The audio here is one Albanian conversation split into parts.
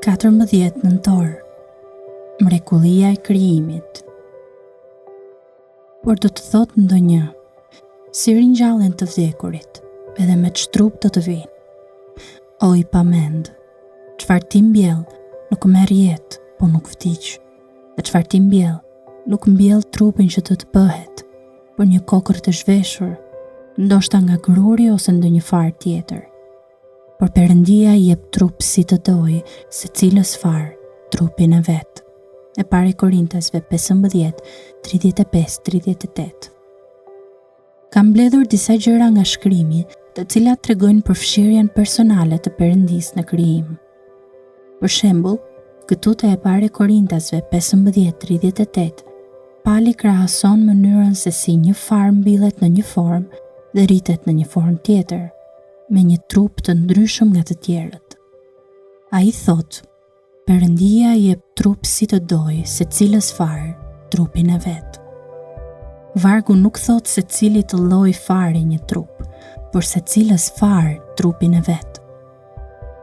Katërmbëdhjetë nëntor, mrekullia e krijimit. Por do të thotë ndonjë, si ringjalljen të vdekurit, edhe me çtrup do të vinë. O i pamend, çfarë ti mbjell, nuk merr jetë, po nuk vdiq. Dhe çfarë ti mbjell, nuk mbjell trupin që të bëhet, por një kokër të zhveshur, ndoshta nga gruri ose ndonjë far tjetër. Por Perëndia I jep trup si të dojë, secilës far trupin e vet. E pari Korintasve 15, 35-38. Kam mbledhur disa gjëra nga shkrimi, të cilat tregojnë përfshirjen personale të Perëndisë në krijim. Për shembull, këtu te e pari Korintasve 15:38, Pali krahason mënyrën se si një far mbillet në një formë dhe rritet në një formë tjetër, me një trup të ndryshëm nga të tjerët. Ai thotë, Perëndia I jep trup si të dojë, secilës far trupin e vet. Vargu nuk thot se cili të lloj fari një trup, por se cilës far trupin e vet.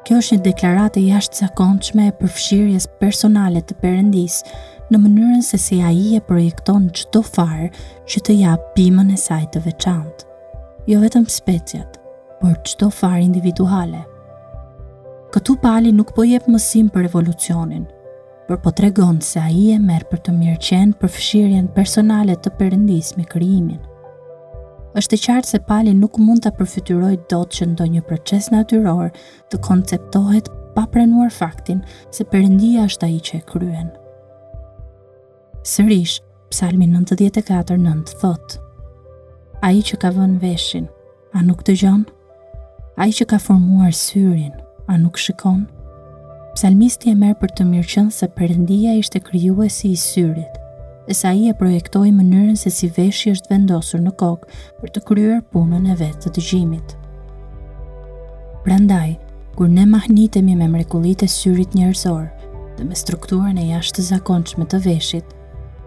Kjo është një deklaratë e jashtëzakonshme e përfshirjes personale të Perëndisë në mënyrën se si ai e projekton çdo far që të jap pimën e saj të veçantë. Jo vetëm speciat, por çdo far individuale. Këtu Pali nuk po jep mësim për evolucionin, por po tregon se ai e merr për të mirëqenë përfshirjen personale të Perëndisë me krijimin. Është e qartë se Pali nuk mund ta përfytyrojë dot që ndonjë proces natyror të konceptohet pa pranuar faktin se Perëndia është ai që e kryen. Sërish, Psalmi 94:9 thotë: Ai që ka vënë veshin, a nuk dëgjon? Ai që ka formuar syrin, a nuk shikon? Psalmisti e merr për të mirëqenë se Perëndia ishte krijuesi I syrit, e sa ai e projektoi mënyrën se si veshi është vendosur në kokë për të kryer punën e vet të dëgjimit. Prandaj, kur ne mahnitemi me mrekullitë e syrit njerëzor dhe me strukturën e jashtëzakonshme të veshit,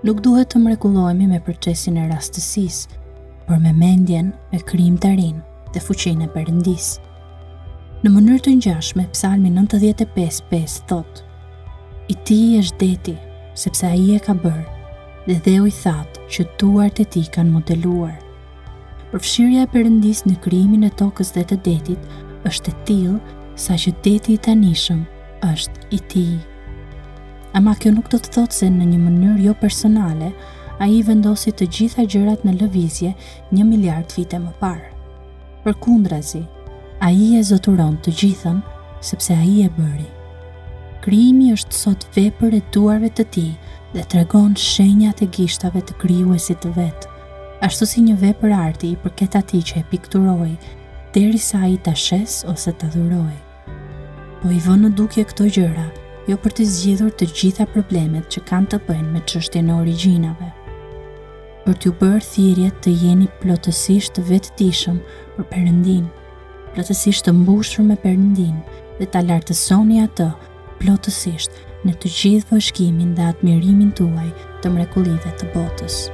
nuk duhet të mrekullohemi me procesin e rastësisë, por me mendjen, me krijimtarinë dhe fuqinë e Perëndisë. Në mënyrë të ngjashme, Psalmi 95:5 thotë: I tij është deti, sepse ai e ka bërë, dhe dheu I thatë që duart e tij kanë modeluar. Përfshirja e Perëndisë në krijimin e tokës dhe të detit është e tillë sa që deti I tanishëm është I tij. Ama kjo nuk do të thotë se në një mënyrë jo personale, ai vendosi të gjitha gjërat në lëvizje 1 miliard vite më parë. Përkundrazi, ai e zoturon të gjithën, sepse ai e bëri. Krijimi është sot vepër e duarve të tij dhe tregon shenjat e gishtave të krijuesit të vet, ashtu si një vepër arti I përket atij që e pikturoi, derisa ai ta shes ose ta dhuroj. Po I vën në dukje këto gjëra, jo për të zgjidhur të gjitha problemet që kanë të bëjnë me çështjen e origjinave, për t'ju bërë thirrjet të jeni plotësisht të vetëdijshëm për Perëndinë, plotësisht të mbushur me Perëndinë dhe ta lartësoni atë plotësisht në të gjithë bashkimin dhe admirimin tuaj të mrekullive të botës.